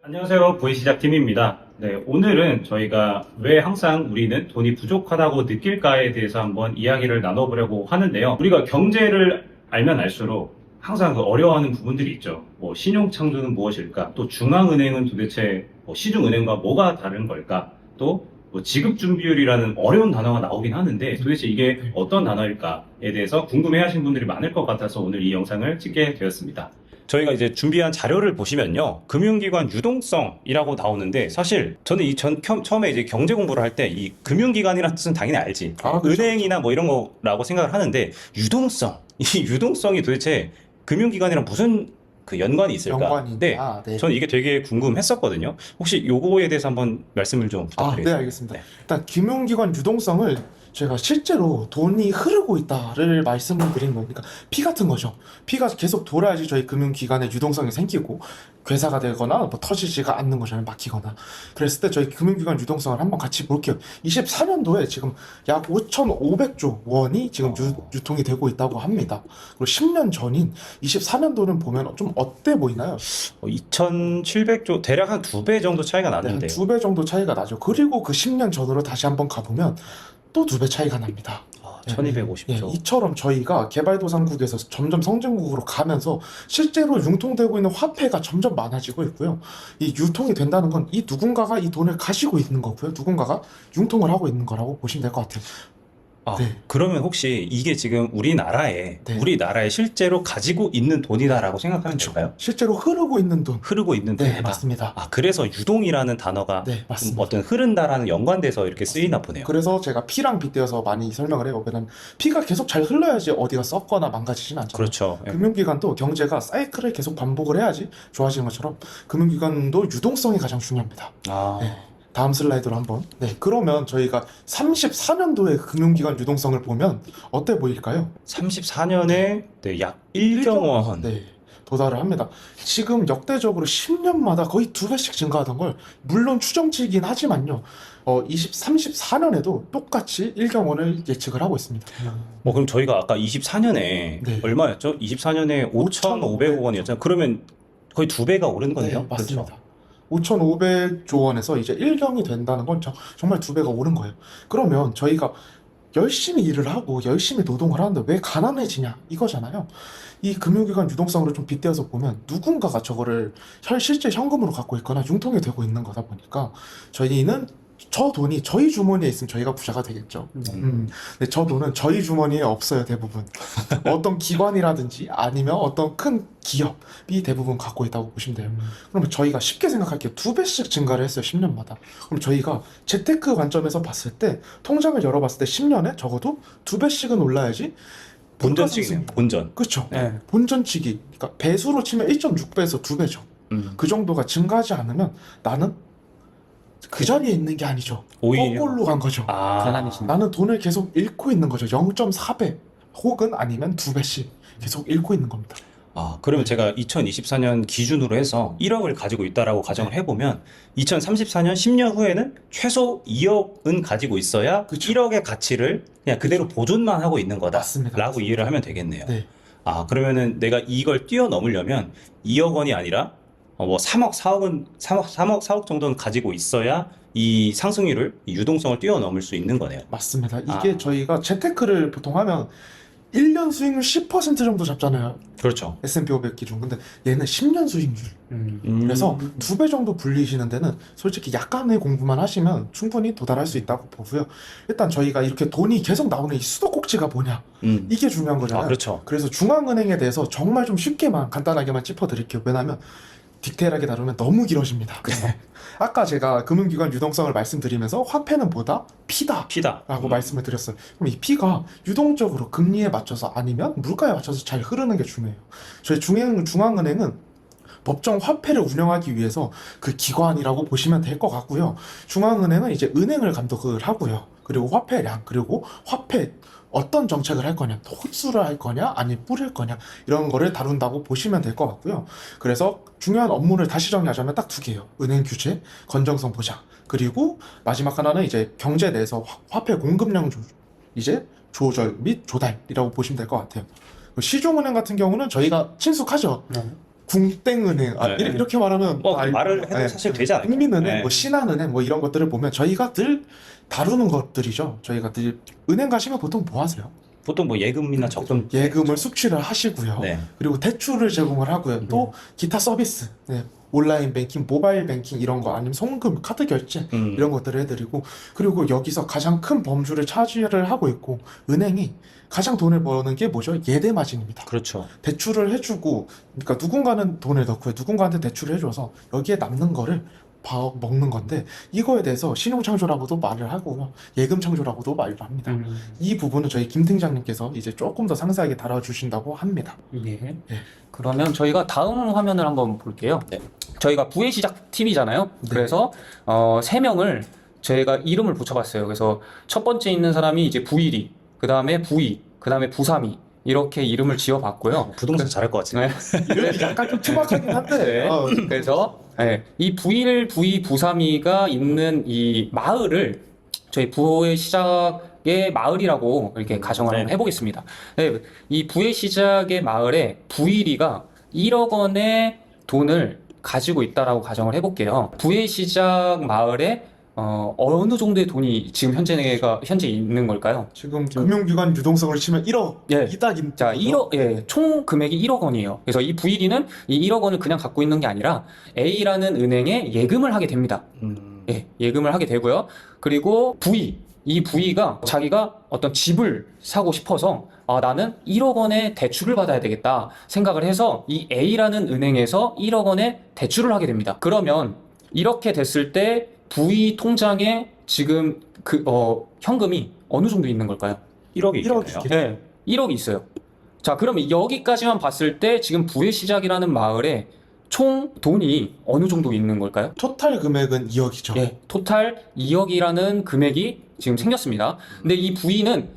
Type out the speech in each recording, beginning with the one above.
안녕하세요. V시작팀입니다. 네, 오늘은 저희가 왜 항상 우리는 돈이 부족하다고 느낄까에 대해서 한번 이야기를 나눠보려고 하는데요. 우리가 경제를 알면 알수록 항상 그 어려워하는 부분들이 있죠. 뭐 신용창조는 무엇일까? 또 중앙은행은 도대체 시중은행과 뭐가 다른 걸까? 또뭐 지급준비율이라는 어려운 단어가 나오긴 하는데 도대체 이게 어떤 단어일까에 대해서 궁금해하시는 분들이 많을 것 같아서 오늘 이 영상을 찍게 되었습니다. 저희가 이제 준비한 자료를 보시면요. 금융기관 유동성이라고 나오는데 사실 저는 처음에 이제 경제 공부를 할 때 이 금융기관이라는 뜻은 당연히 알지. 그렇죠. 은행이나 뭐 이런 거라고 생각을 하는데 이 유동성이 도대체 금융기관이랑 무슨 그 연관이 있을까? 연관이 네. 있다. 네. 저는 이게 되게 궁금했었거든요. 혹시 요거에 대해서 한번 말씀을 좀 네, 부탁드리겠습니다. 알겠습니다. 네. 일단 금융기관 유동성을 제가 실제로 돈이 흐르고 있다를 말씀을 드린 거니까 피 같은 거죠. 피가 계속 돌아야지 저희 금융기관에 유동성이 생기고 괴사가 되거나 뭐 터지지가 않는 거잖아요. 막히거나. 그랬을 때 저희 금융기관 유동성을 한번 같이 볼게요. 24년도에 지금 약 5,500조 원이 지금 유통이 되고 있다고 합니다. 그리고 10년 전인 24년도는 보면 좀 어때 보이나요? 2,700조 대략 한 2배 정도 차이가 네, 한 나는데요. 2배 정도 차이가 나죠. 그리고 그 10년 전으로 다시 한번 가보면 또 2배 차이가 납니다. 1,250조. 이처럼 저희가 개발도상국에서 점점 성장국으로 가면서 실제로 융통되고 있는 화폐가 점점 많아지고 있고요. 이 유통이 된다는 건 이 누군가가 이 돈을 가지고 있는 거고요. 누군가가 융통을 하고 있는 거라고 보시면 될 것 같아요. 네. 그러면 혹시 이게 지금 우리나라에 실제로 가지고 있는 돈이다라고 생각하면 될까요? 실제로 흐르고 있는 돈. 흐르고 있는 네, 돈이다. 맞습니다. 그래서 유동이라는 단어가 네, 맞습니다. 어떤 흐른다라는 연관돼서 이렇게 쓰이나 보네요. 그래서 제가 피랑 빗대어서 많이 설명을 해요. 왜냐면 피가 계속 잘 흘러야지 어디가 썩거나 망가지진 않잖아요. 그렇죠. 예. 금융기관도 경제가 사이클을 계속 반복을 해야지 좋아지는 것처럼 금융기관도 유동성이 가장 중요합니다. 네. 다음 슬라이드로 한번. 네, 그러면 저희가 34년도의 금융기관 유동성을 보면 어때 보일까요? 34년에 약 1경원. 원. 네, 도달을 합니다. 지금 역대적으로 10년마다 거의 2배씩 증가하던 걸 물론 추정치이긴 하지만요. 34년에도 똑같이 1경원을 예측을 하고 있습니다. 그럼 저희가 아까 24년에 네. 얼마였죠? 24년에 5,500억 원이었잖아요. 그러면 거의 2배가 오른 거네요. 네, 맞습니다. 그렇죠? 5,500조 원에서 이제 1경이 된다는 건 정말 2배가 오른 거예요. 그러면 저희가 열심히 일을 하고 열심히 노동을 하는데 왜 가난해지냐 이거잖아요. 이 금융기관 유동성으로 좀 빗대어서 보면 누군가가 저거를 실제 현금으로 갖고 있거나 융통이 되고 있는 거다 보니까 저희는 저 돈이 저희 주머니에 있으면 저희가 부자가 되겠죠. 근데 저 돈은 저희 주머니에 없어요, 대부분. 어떤 기관이라든지 아니면 어떤 큰 기업이 대부분 갖고 있다고 보시면 돼요. 그러면 저희가 쉽게 생각할게요. 2배씩 증가를 했어요, 10년마다. 그럼 저희가 재테크 관점에서 봤을 때 통장을 열어봤을 때 10년에 적어도 2배씩은 올라야지 본전치기네요. 본전. 그렇죠. 네. 본전치기. 그러니까 배수로 치면 1.6배에서 2배죠. 그 정도가 증가하지 않으면 나는 그 자리에 있는 게 아니죠. 오히려 거꾸로 간 거죠. 가난해진다. 나는 돈을 계속 잃고 있는 거죠. 0.4배 혹은 아니면 2배씩 계속 잃고 있는 겁니다. 그러면 제가 2024년 기준으로 해서 1억을 가지고 있다라고 가정을 해보면 2034년 10년 후에는 최소 2억은 가지고 있어야 그쵸. 1억의 가치를 그냥 그대로 보존만 하고 있는 맞습니다. 거다라고 이해를 하면 되겠네요. 네. 그러면은 내가 이걸 뛰어넘으려면 2억 원이 아니라 뭐 3억, 4억 정도는 가지고 있어야 이 상승률을, 이 유동성을 뛰어넘을 수 있는 거네요. 맞습니다. 이게 저희가 재테크를 보통 하면 1년 수익률 10% 정도 잡잖아요. 그렇죠. S&P 500 기준. 근데 얘는 10년 수익률. 그래서 2배 정도 불리시는 데는 솔직히 약간의 공부만 하시면 충분히 도달할 수 있다고 보고요. 일단 저희가 이렇게 돈이 계속 나오는 이 수도꼭지가 뭐냐. 이게 중요한 거잖아요. 그렇죠. 그래서 중앙은행에 대해서 정말 좀 쉽게만 간단하게만 짚어드릴게요. 왜냐하면 디테일하게 다루면 너무 길어집니다. 그래서 아까 제가 금융기관 유동성을 말씀드리면서 화폐는 뭐다? 피다. 라고 말씀을 드렸어요. 그럼 이 피가 유동적으로 금리에 맞춰서 아니면 물가에 맞춰서 잘 흐르는 게 중요해요. 저희 중앙은행은 법정 화폐를 운영하기 위해서 그 기관이라고 보시면 될 것 같고요. 중앙은행은 이제 은행을 감독을 하고요. 그리고 화폐량, 그리고 화폐 어떤 정책을 할 거냐, 흡수를 할 거냐, 아니면 뿌릴 거냐, 이런 거를 다룬다고 보시면 될 것 같고요. 그래서 중요한 업무를 다시 정리하자면 딱 2개예요. 은행 규제, 건전성 보장, 그리고 마지막 하나는 이제 경제 내에서 화폐 공급량 조절 및 조달이라고 보시면 될 것 같아요. 시중은행 같은 경우는 저희가 친숙하죠. 궁땡은행 네. 이렇게 말하면 다 알고, 말을 해도 네. 사실 되지 않을까요? 국민은행, 네. 뭐 신한은행 뭐 이런 것들을 보면 저희가 늘 다루는 것들이죠. 저희가 늘 은행 가시면 보통 뭐 하세요? 보통 뭐 예금이나 적금 예금을 숙취를 하시고요. 네. 그리고 대출을 제공을 하고요. 또 기타 서비스, 네. 온라인 뱅킹, 모바일 뱅킹 이런 거 아니면 송금, 카드 결제 이런 것들을 해드리고 그리고 여기서 가장 큰 범주를 차지를 하고 있고 은행이 가장 돈을 버는 게 뭐죠? 예대 마진입니다. 그렇죠. 대출을 해주고 그러니까 누군가는 돈을 넣고요. 누군가한테 대출을 해줘서 여기에 남는 거를 먹는 건데 이거에 대해서 신용창조라고도 말을 하고요. 예금창조라고도 말을 합니다. 이 부분은 저희 김 팀장님께서 이제 조금 더 상세하게 다뤄주신다고 합니다. 예. 그러면 저희가 다음 화면을 한번 볼게요. 네. 저희가 부의 시작 팀이잖아요. 네. 그래서 3명을 저희가 이름을 붙여봤어요. 그래서 첫 번째 있는 사람이 이제 부일이, 그 다음에 부이, 그 다음에 부삼이 이렇게 이름을 지어봤고요. 부동산 잘할 것 같아요. 네. 이름이 약간 좀 투박하긴 한데 네. 그래서 이 부일, 부이, 부삼이가 있는 이 마을을 저희 부의 시작의 마을이라고 이렇게 가정을 네. 한번 해보겠습니다. 네, 이 부의 시작의 마을에 부일이가 1억 원의 돈을 가지고 있다라고 가정을 해볼게요. 부의 시작 마을에 어느 정도의 돈이 지금 현재 있는 걸까요? 지금 금융기관 유동성을 치면 1억 예. 이딱인 자, 1억, 총 금액이 1억 원이에요. 그래서 이 부일이는 이 1억 원을 그냥 갖고 있는 게 아니라 A라는 은행에 예금을 하게 됩니다. 예금을 하게 되고요. 그리고 이 부이가 자기가 어떤 집을 사고 싶어서 나는 1억 원의 대출을 받아야 되겠다 생각을 해서 이 A라는 은행에서 1억 원의 대출을 하게 됩니다. 그러면 이렇게 됐을 때 부이 통장에 지금 현금이 어느 정도 있는 걸까요? 1억이 1억 있겠네요. 네, 1억이 있어요. 자, 그러면 여기까지만 봤을 때 지금 부의 시작이라는 마을에 총 돈이 어느 정도 있는 걸까요? 토탈 금액은 2억이죠. 예, 토탈 2억이라는 금액이 지금 생겼습니다. 근데 이 부인은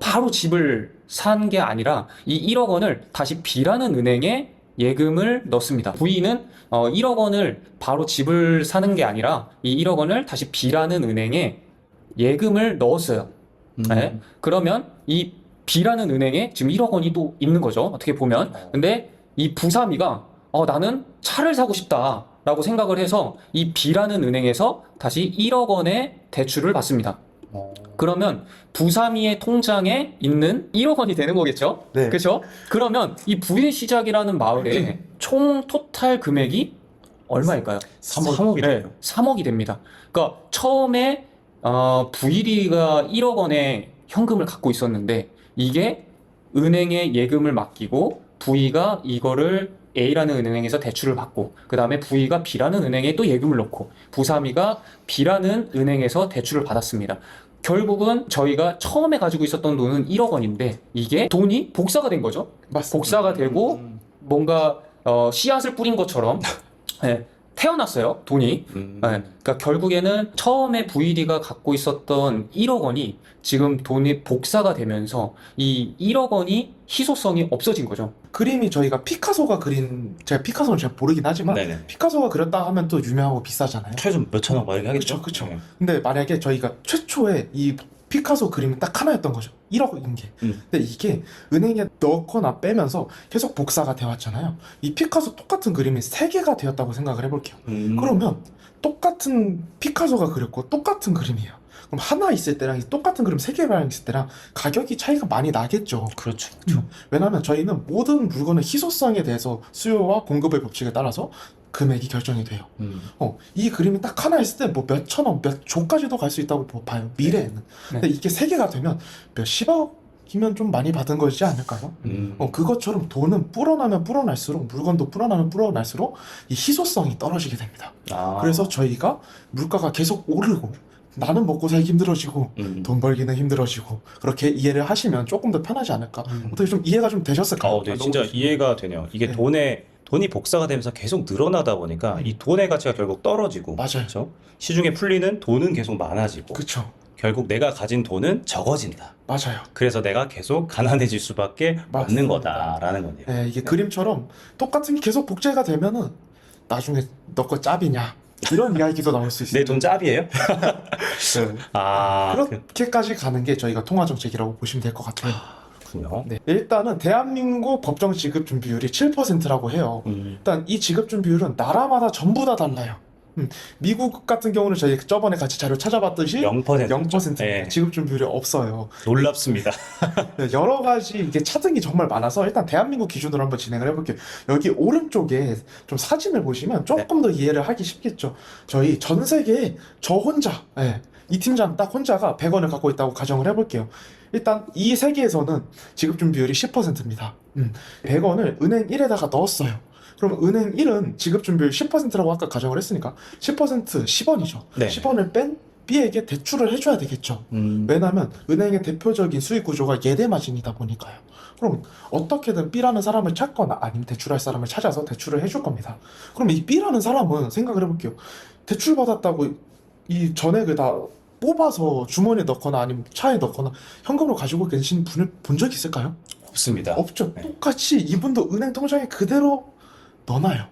바로 집을 산 게 아니라 이 1억 원을 다시 B라는 은행에 예금을 넣습니다. 부인은 1억 원을 바로 집을 사는 게 아니라 이 1억 원을 다시 B라는 은행에 예금을 넣었어요. 네. 그러면 이 B라는 은행에 지금 1억 원이 또 있는 거죠. 어떻게 보면. 근데 이 부삼이가 나는 차를 사고 싶다 라고 생각을 해서 이 B라는 은행에서 다시 1억 원의 대출을 받습니다. 그러면 부삼이의 통장에 있는 1억 원이 되는 거겠죠? 네. 그렇죠? 그러면 이 부의 시작이라는 마을에 총 토탈 금액이 얼마일까요? 3억이 돼요. 3억이 됩니다. 그러니까 처음에 부일이가 1억 원의 현금을 갖고 있었는데 이게 은행에 예금을 맡기고 부이가 이거를 A라는 은행에서 대출을 받고 그 다음에 부이가 B라는 은행에 또 예금을 넣고 부삼이가 B라는 은행에서 대출을 받았습니다. 결국은 저희가 처음에 가지고 있었던 돈은 1억 원인데 이게 돈이 복사가 된 거죠. 맞습니다. 복사가 되고 뭔가 씨앗을 뿌린 것처럼 태어났어요, 돈이. 그러니까 결국에는 처음에 VD가 갖고 있었던 1억 원이 지금 돈이 복사가 되면서 이 1억 원이 희소성이 없어진 거죠. 그림이 저희가 피카소가 그린 제가 피카소는 잘 모르긴 하지만 네네. 피카소가 그렸다 하면 또 유명하고 비싸잖아요. 최소 몇천억 막 이렇게 하겠죠? 그쵸. 네. 근데 만약에 저희가 최초에 이 피카소 그림이 딱 하나였던 거죠. 1억인 게. 근데 이게 은행에 넣거나 빼면서 계속 복사가 되었잖아요. 이 피카소 똑같은 그림이 3개가 되었다고 생각을 해볼게요. 그러면 똑같은 피카소가 그렸고 똑같은 그림이에요. 그럼 하나 있을 때랑 똑같은 그림 3개랑 있을 때랑 가격이 차이가 많이 나겠죠. 그렇죠. 왜냐하면 저희는 모든 물건의 희소성에 대해서 수요와 공급의 법칙에 따라서 금액이 결정이 돼요. 이 그림이 딱 하나 있을 때 뭐 몇 천억, 몇 조까지도 갈 수 있다고 봐요. 미래에는. 근데 이게 3개가 되면 몇 십억이면 좀 많이 받은 거지 않을까요? 그것처럼 돈은 불어나면 불어날수록 물건도 불어나면 불어날수록 이 희소성이 떨어지게 됩니다. 그래서 저희가 물가가 계속 오르고 나는 먹고 살기 힘들어지고 돈 벌기는 힘들어지고 그렇게 이해를 하시면 조금 더 편하지 않을까. 어떻게 좀 이해가 좀 되셨을까요? 네, 진짜 이해가 되네요. 이게 네. 돈이 복사가 되면서 계속 늘어나다 보니까 이 돈의 가치가 결국 떨어지고 맞아요. 그렇죠? 시중에 풀리는 돈은 계속 많아지고 그쵸. 결국 내가 가진 돈은 적어진다. 맞아요. 그래서 내가 계속 가난해질 수밖에 없는 맞습니다. 거다라는 거네요. 네, 이게 그림처럼 똑같은 게 계속 복제가 되면은 나중에 너 거 짭이냐 이런 이야기도 나올 수 있어요. 내 돈 짭이에요? 네. 아, 그렇게까지 가는 게 저희가 통화 정책이라고 보시면 될 것 같아요. 그렇군요. 네. 일단은 대한민국 법정 지급 준비율이 7%라고 해요. 일단 이 지급 준비율은 나라마다 전부 다 달라요. 미국 같은 경우는 저희 저번에 같이 자료 찾아봤듯이 0%. 0%입니다. 네. 지급 준비율이 없어요. 놀랍습니다. 여러 가지 이게 차등이 정말 많아서 일단 대한민국 기준으로 한번 진행을 해볼게요. 여기 오른쪽에 좀 사진을 보시면 조금 더 이해를 하기 쉽겠죠. 저희 전 세계에 저 혼자, 이 팀장 딱 혼자가 100원을 갖고 있다고 가정을 해볼게요. 일단 이 세계에서는 지급 준비율이 10%입니다. 100원을 은행 1에다가 넣었어요. 그럼 은행 1은 지급 준비율 10%라고 아까 가정을 했으니까 10% 10원이죠. 네. 10원을 뺀 B에게 대출을 해줘야 되겠죠. 왜냐하면 은행의 대표적인 수익 구조가 예대 마진이다 보니까요. 그럼 어떻게든 B라는 사람을 찾거나 아니면 대출할 사람을 찾아서 대출을 해줄 겁니다. 그럼 이 B라는 사람은 생각을 해볼게요. 대출 받았다고 이 전액을 다 뽑아서 주머니에 넣거나 아니면 차에 넣거나 현금으로 가지고 계신 분을 본 적 있을까요? 없습니다. 없죠. 네. 똑같이 이분도 은행 통장에 그대로 넣어놔요.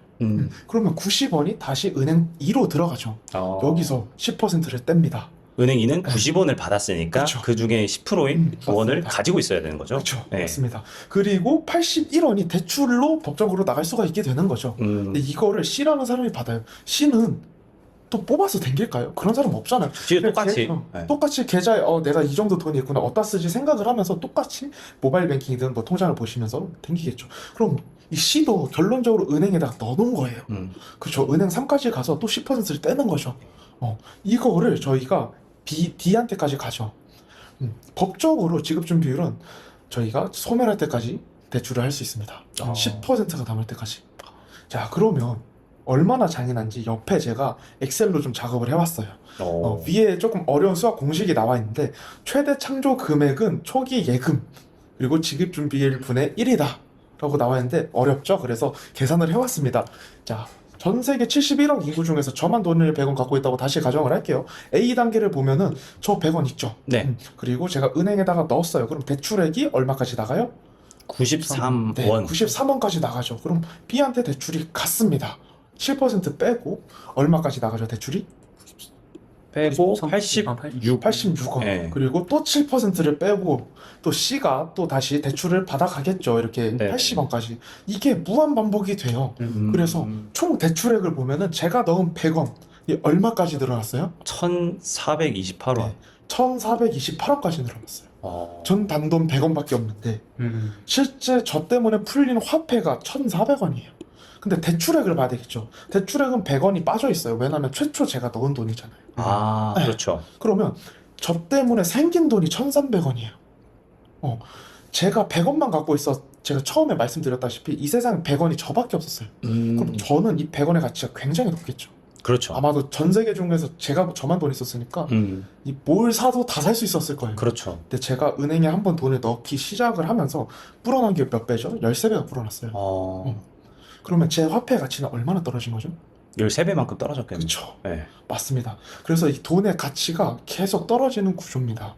그러면 90원이 다시 은행 2로 들어가죠. 여기서 10%를 뗍니다. 은행인은 90원을 받았으니까 그쵸. 그 중에 10%인 9원을 맞습니다. 가지고 있어야 되는 거죠. 그렇죠. 네. 맞습니다. 그리고 81원이 대출로 법적으로 나갈 수가 있게 되는 거죠. 근데 이거를 C라는 사람이 받아요. C는 또 뽑아서 댕길까요? 그런 사람 없잖아요. 뒤에 똑같이. 네. 똑같이 계좌에 내가 이 정도 돈이 있구나 어디다 쓰지 생각을 하면서 똑같이 모바일 뱅킹이든 뭐 통장을 보시면서 댕기겠죠. 그럼 이 C도 결론적으로 은행에다가 넣어놓은 거예요. 그렇죠. 은행 3까지 가서 또 10%를 떼는 거죠. 이거를 저희가 D한테까지 가죠. 법적으로 지급준비율은 저희가 소멸할 때까지 대출을 할 수 있습니다. 10%가 남을 때까지. 자, 그러면 얼마나 잔인한지 옆에 제가 엑셀로 좀 작업을 해왔어요. 위에 조금 어려운 수학 공식이 나와 있는데 최대 창조 금액은 초기 예금 그리고 지급준비율 분의 1이다 라고 나와 있는데 어렵죠? 그래서 계산을 해왔습니다. 자, 전 세계 71억 인구 중에서 저만 돈을 100원 갖고 있다고 다시 가정을 할게요. A 단계를 보면은 저 100원 있죠? 네. 그리고 제가 은행에다가 넣었어요. 그럼 대출액이 얼마까지 나가요? 93원. 네, 93원까지 나가죠. 그럼 B한테 대출이 갔습니다. 7% 빼고 얼마까지 나가죠, 대출이? 빼고 86. 86원. 네. 그리고 또 7%를 빼고 또 C가 또 다시 대출을 받아가겠죠. 이렇게 네. 80원까지. 이게 무한 반복이 돼요. 그래서 총 대출액을 보면은 제가 넣은 100원 이 얼마까지 늘어났어요? 1428원. 네. 1428원까지 늘어났어요. 전 단돈 100원밖에 없는데 실제 저 때문에 풀린 화폐가 1400원이에요. 근데 대출액을 봐야 되겠죠. 대출액은 100원이 빠져 있어요. 왜냐면 최초 제가 넣은 돈이잖아요. 네. 그렇죠. 그러면 저 때문에 생긴 돈이 1300원이에요. 제가 100원만 갖고 있어. 제가 처음에 말씀드렸다시피 이 세상에 100원이 저밖에 없었어요. 그럼 저는 이 100원의 가치가 굉장히 높겠죠. 그렇죠. 아마도 전 세계 중에서 저만 돈 있었으니까 이 뭘 사도 다 살 수 있었을 거예요. 그렇죠. 근데 제가 은행에 한번 돈을 넣기 시작을 하면서 불어난 게 몇 배죠? 13배가 불어났어요. 그러면 제 화폐 가치는 얼마나 떨어진 거죠? 13배만큼 떨어졌겠네요. 그렇죠. 네. 맞습니다. 그래서 이 돈의 가치가 계속 떨어지는 구조입니다.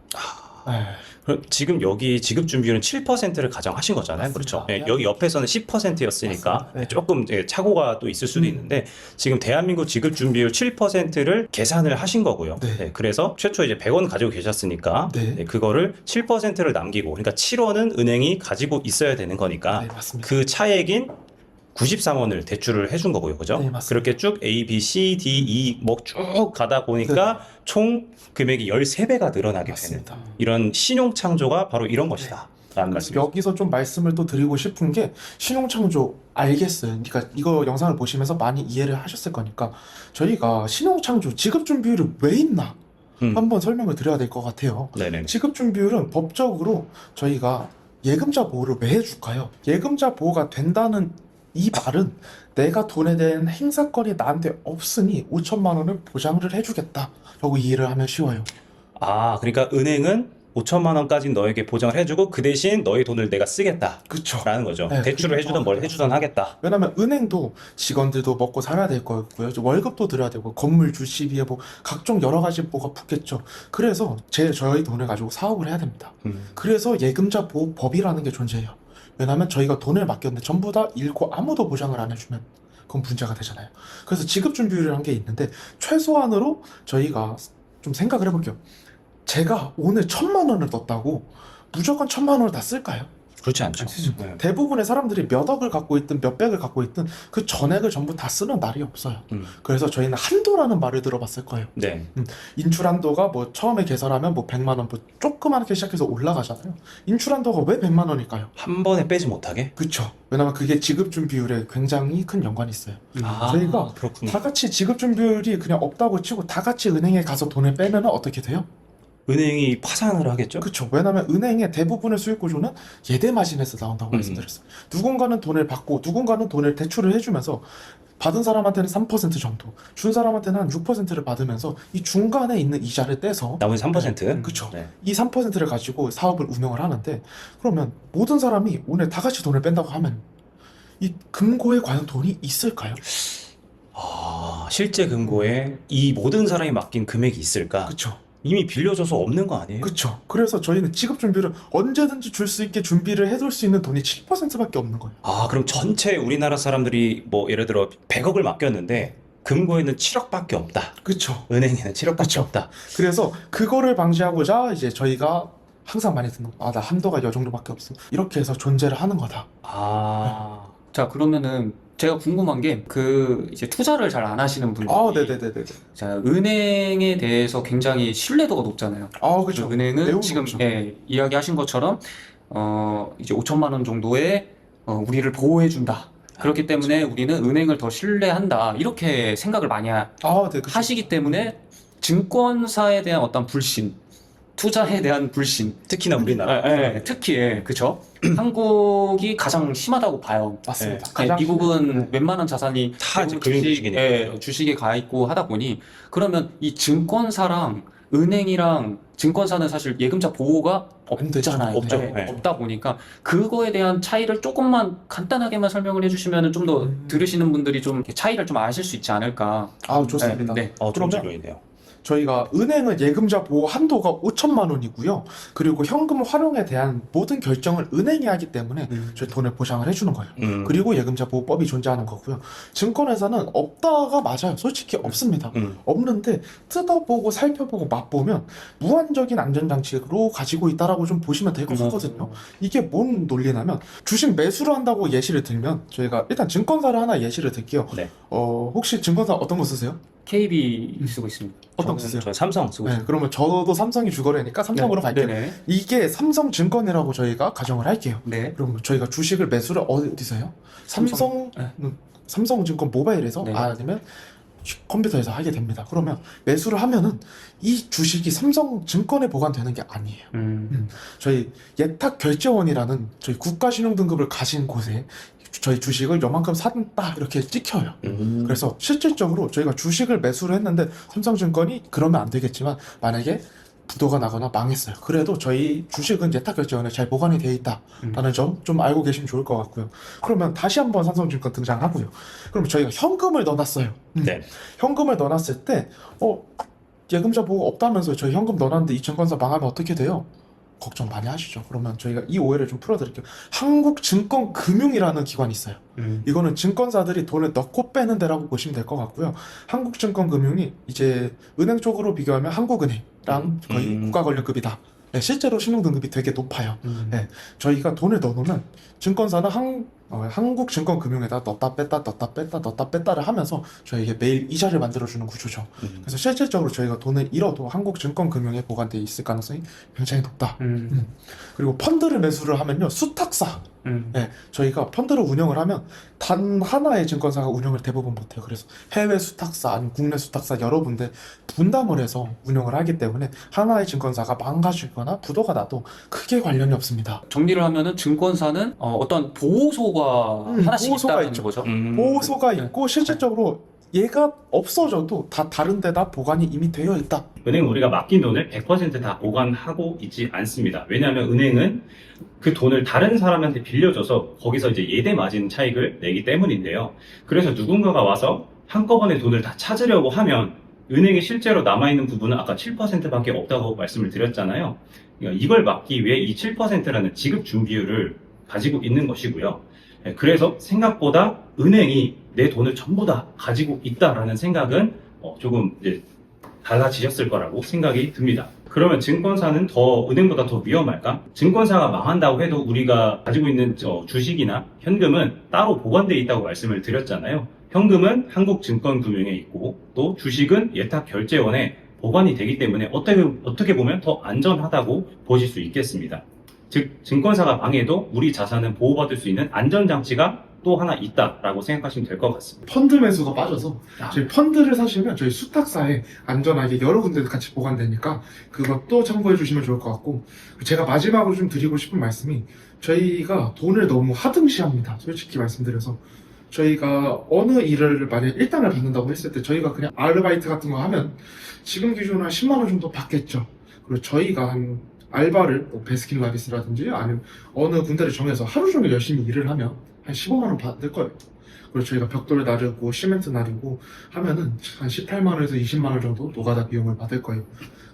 네. 그럼 지금 여기 지급 준비율은 7%를 가정하신 거잖아요. 맞습니다. 그렇죠. 네, 여기 옆에서는 10%였으니까 맞습니다. 네. 조금 차고가 또 있을 수도 있는데 지금 대한민국 지급 준비율 7%를 계산을 하신 거고요. 네. 네, 그래서 최초 이제 100원 가지고 계셨으니까 네. 그거를 7%를 남기고 그러니까 7원은 은행이 가지고 있어야 되는 거니까 네, 맞습니다. 그 차액인 93원을 대출을 해준 거고요. 그죠? 네, 맞습니다. 그렇게 쭉 A, B, C, D, E 뭐 쭉 가다 보니까 총 금액이 13배가 늘어나게 맞습니다. 되는 이런 신용 창조가 바로 이런 것이다. 라는 말씀이죠. 여기서 좀 말씀을 또 드리고 싶은 게 신용창조 알겠어요. 그러니까 이거 영상을 보시면서 많이 이해를 하셨을 거니까 저희가 신용창조 지급준비율이 왜 있나 한번 설명을 드려야 될 것 같아요. 네네. 지급준비율은 법적으로 저희가 예금자 보호를 왜 해줄까요? 예금자 보호가 된다는 이 말은 내가 돈에 대한 행사권이 나한테 없으니 5천만 원을 보장을 해주겠다라고 이해를 하면 쉬워요. 그러니까 은행은 5천만 원까지 너에게 보장을 해주고 그 대신 너의 돈을 내가 쓰겠다라는 그쵸. 거죠. 네, 대출을 해주던 뭘 해주던 하겠다. 왜냐면 은행도 직원들도 먹고 살아야 될 거고요. 월급도 드려야 되고 건물 주식비에 뭐 각종 여러 가지 뭐가 붙겠죠. 그래서 저희 돈을 가지고 사업을 해야 됩니다. 그래서 예금자 보호법이라는 게 존재해요. 왜냐면 저희가 돈을 맡겼는데 전부 다 잃고 아무도 보장을 안 해주면 그건 문제가 되잖아요. 그래서 지급준비율이라는 게 있는데 최소한으로 저희가 좀 생각을 해볼게요. 제가 오늘 1000만 원을 넣었다고 무조건 1000만 원을 다 쓸까요? 그렇지 않죠. 네. 대부분의 사람들이 몇 억을 갖고 있든 몇백을 갖고 있든 그 전액을 전부 다 쓰는 날이 없어요. 그래서 저희는 한도라는 말을 들어봤을 거예요. 네. 인출 한도가 뭐 처음에 개설하면 뭐 100만 원, 뭐 조그맣게 시작해서 올라가잖아요. 인출 한도가 왜 100만 원일까요? 한 번에 빼지 못하게? 그쵸. 왜냐면 그게 지급준 비율에 굉장히 큰 연관이 있어요. 저희가 그렇군요. 다 같이 지급준 비율이 그냥 없다고 치고 다 같이 은행에 가서 돈을 빼면 어떻게 돼요? 은행이 파산을 하겠죠? 그쵸. 왜냐면 은행의 대부분의 수익 구조는 예대 마진에서 나온다고 말씀드렸어요. 누군가는 돈을 받고 누군가는 돈을 대출을 해주면서 받은 사람한테는 3% 정도, 준 사람한테는 한 6%를 받으면서 이 중간에 있는 이자를 떼서 나머지 3%? 그쵸. 네. 이 3%를 가지고 사업을 운영을 하는데 그러면 모든 사람이 오늘 다 같이 돈을 뺀다고 하면 이 금고에 과연 돈이 있을까요? 실제 금고에 이 모든 사람이 맡긴 금액이 있을까? 그쵸. 이미 빌려줘서 없는 거 아니에요? 그쵸. 그래서 저희는 지급 준비를 언제든지 줄 수 있게 준비를 해둘 수 있는 돈이 7%밖에 없는 거예요. 그럼 전체 우리나라 사람들이 뭐 예를 들어 100억을 맡겼는데 금고에는 7억밖에 없다. 그쵸. 은행에는 7억밖에 그쵸. 없다. 그래서 그거를 방지하고자 이제 저희가 항상 많이 듣는 거. 나 한도가 이 정도밖에 없어. 이렇게 해서 존재를 하는 거다. 자, 그러면은 제가 궁금한 게 그 이제 투자를 잘 안 하시는 분들이 네네네네. 자, 은행에 대해서 굉장히 신뢰도가 높잖아요. 그쵸. 은행은 매우 지금 높죠. 이야기하신 것처럼 이제 5천만 원 정도의 우리를 보호해준다. 그렇기 때문에 우리는 은행을 더 신뢰한다. 이렇게 생각을 많이 네, 그쵸. 하시기 때문에 증권사에 대한 어떤 불신, 투자에 대한 불신, 특히나 우리나라. 특히 그쵸? 한국이 가장 심하다고 봐요. 맞습니다. 네, 가장 미국은 웬만한 자산이 다 이제 대부분 금융주식이니까요. 주식에 가 있고 하다 보니 그러면 이 증권사랑 은행이랑 증권사는 사실 예금자 보호가 안 되죠. 없잖아요. 없죠. 네. 없다 보니까 그거에 대한 차이를 조금만 간단하게만 설명을 해주시면 좀 더 들으시는 분들이 좀 이렇게 차이를 좀 아실 수 있지 않을까. 좋습니다. 네. 좋은 그러면 질문이네요. 저희가 은행은 예금자 보호 한도가 5천만 원이고요. 그리고 현금 활용에 대한 모든 결정을 은행이 하기 때문에 저희 돈을 보장을 해주는 거예요. 그리고 예금자 보호법이 존재하는 거고요. 증권회사는 없다가 맞아요. 솔직히 없습니다. 없는데 뜯어보고 살펴보고 맛보면 무한적인 안전장치로 가지고 있다라고 좀 보시면 될 것 같거든요. 이게 뭔 논리냐면 주식 매수를 한다고 예시를 들면 저희가 일단 증권사를 하나 예시를 들게요. 네. 혹시 증권사 어떤 거 쓰세요? KB 쓰고 있습니다. 어떤 거 쓰세요? 저 삼성 쓰고 네, 있어요. 그러면 저도 삼성이 주거래니까 삼성으로 갈게요. 네네. 이게 삼성증권이라고 저희가 가정을 할게요. 네. 그럼 저희가 주식을 매수를 어디서 해요? 삼성증권 모바일에서 네. 아니면 컴퓨터에서 하게 됩니다. 그러면 매수를 하면은 이 주식이 삼성증권에 보관되는 게 아니에요. 저희 예탁결제원이라는 저희 국가신용등급을 가진 곳에 저희 주식을 요만큼 샀다 이렇게 찍혀요. 그래서 실질적으로 저희가 주식을 매수를 했는데 삼성증권이 그러면 안 되겠지만 만약에 부도가 나거나 망했어요. 그래도 저희 주식은 예탁결제원에 잘 보관이 되어 있다라는 점 좀 알고 계시면 좋을 것 같고요. 그러면 다시 한번 삼성증권 등장하고요. 그럼 저희가 현금을 넣어놨어요. 네. 현금을 넣어놨을 때 예금자 보호 없다면서요. 저희 현금 넣어놨는데 이 증권사 망하면 어떻게 돼요? 걱정 많이 하시죠. 그러면 저희가 이 오해를 좀 풀어드릴게요. 한국증권금융이라는 기관이 있어요. 이거는 증권사들이 돈을 넣고 빼는 데라고 보시면 될 것 같고요. 한국증권금융이 이제 은행 쪽으로 비교하면 한국은행랑 거의 국가권력급이다. 네, 실제로 신용등급이 되게 높아요. 네, 저희가 돈을 넣어놓으면 증권사는 한국증권금융에다 넣었다 뺐다를 하면서 저희에게 매일 이자를 만들어주는 구조죠. 그래서 실질적으로 저희가 돈을 잃어도 한국증권금융에 보관되어 있을 가능성이 굉장히 높다. 그리고 펀드를 매수를 하면요, 수탁사. 네, 저희가 펀드를 운영을 하면 단 하나의 증권사가 운영을 대부분 못해요. 그래서 해외 수탁사 아니면 국내 수탁사 여러 군데 분담을 해서 운영을 하기 때문에 하나의 증권사가 망가지거나 부도가 나도 크게 관련이 없습니다. 정리를 하면은 증권사는 어떤 보호소가 하나씩 보호소가 있다는 있죠. 거죠. 보호소가 있고 실질적으로 얘가 없어져도 다 다른 데다 보관이 이미 되어 있다. 은행 우리가 맡긴 돈을 100% 다 보관하고 있지 않습니다. 왜냐하면 은행은 그 돈을 다른 사람한테 빌려줘서 거기서 이제 예대 마진 차익을 내기 때문인데요. 그래서 누군가가 와서 한꺼번에 돈을 다 찾으려고 하면 은행에 실제로 남아있는 부분은 아까 7%밖에 없다고 말씀을 드렸잖아요. 그러니까 이걸 막기 위해 이 7%라는 지급 준비율을 가지고 있는 것이고요. 그래서 생각보다 은행이 내 돈을 전부 다 가지고 있다라는 생각은 조금 이제 달라지셨을 거라고 생각이 듭니다. 그러면 증권사는 더 은행보다 더 위험할까? 증권사가 망한다고 해도 우리가 가지고 있는 주식이나 현금은 따로 보관되어 있다고 말씀을 드렸잖아요. 현금은 한국증권금융에 있고 또 주식은 예탁결제원에 보관이 되기 때문에 어떻게 보면 더 안전하다고 보실 수 있겠습니다. 즉 증권사가 망해도 우리 자산은 보호받을 수 있는 안전장치가 또 하나 있다라고 생각하시면 될 것 같습니다. 펀드 매수가 빠져서 저희 펀드를 사시면 저희 수탁사에 안전하게 여러 군데 같이 보관되니까 그것도 참고해 주시면 좋을 것 같고, 제가 마지막으로 좀 드리고 싶은 말씀이, 저희가 돈을 너무 하등시합니다. 솔직히 말씀드려서 저희가 어느 일을 만약 일당을 받는다고 했을 때 저희가 그냥 아르바이트 같은 거 하면 지금 기준으로 한 10만 원 정도 받겠죠. 그리고 저희가 한 알바를 뭐 베스킨라빈스라든지 아니면 어느 군데를 정해서 하루 종일 열심히 일을 하면 한 15만 원 받을 거예요. 그리고 저희가 벽돌 나르고 시멘트 나르고 하면은 한 18만 원에서 20만 원 정도 노가다 비용을 받을 거예요.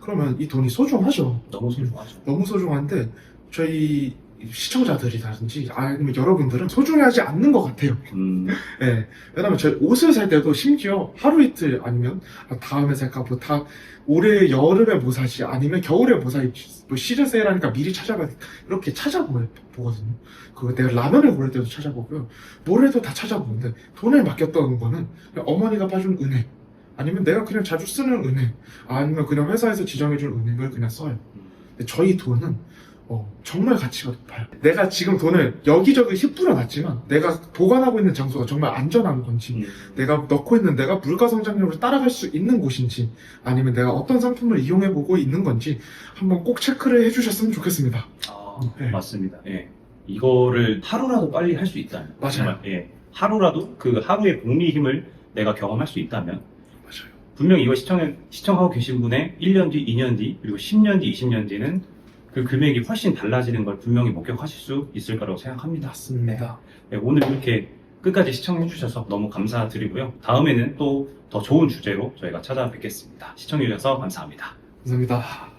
그러면 이 돈이 소중하죠. 너무 소중하죠. 너무 소중한데 저희 시청자들이라든지 아니면 여러분들은 소중하지 않는 것 같아요. 예. 왜냐면 저희 옷을 살 때도 심지어 하루 이틀 아니면 다음에 살까 뭐 다 올해 여름에 뭐 사지 아니면 겨울에 뭐 사지 뭐 시즌 세일하니까 미리 이렇게 찾아보거든요. 그거 내가 라면을 고를 때도 찾아보고요. 뭘 해도 다 찾아보는데 돈을 맡겼던 거는 그냥 어머니가 봐준 은행 아니면 내가 그냥 자주 쓰는 은행 아니면 그냥 회사에서 지정해준 은행을 그냥 써요. 근데 저희 돈은 정말 가치가 높아요. 내가 지금 돈을 여기저기 흩뿌려 놨지만 내가 보관하고 있는 장소가 정말 안전한 건지 내가 넣고 있는 데가 물가 성장률을 따라갈 수 있는 곳인지 아니면 내가 어떤 상품을 이용해보고 있는 건지 한번 꼭 체크를 해주셨으면 좋겠습니다. 네. 맞습니다. 예. 이거를 하루라도 빨리 할 수 있다면 맞아요. 정말, 예. 하루라도 그 하루의 복리의 힘을 내가 경험할 수 있다면 맞아요. 분명히 이거 시청하고 계신 분의 1년 뒤, 2년 뒤, 그리고 10년 뒤, 20년 뒤는 그 금액이 훨씬 달라지는 걸 분명히 목격하실 수 있을 거라고 생각합니다. 맞습니다. 네, 오늘 이렇게 끝까지 시청해 주셔서 너무 감사드리고요. 다음에는 또 더 좋은 주제로 저희가 찾아뵙겠습니다. 시청해 주셔서 감사합니다. 감사합니다.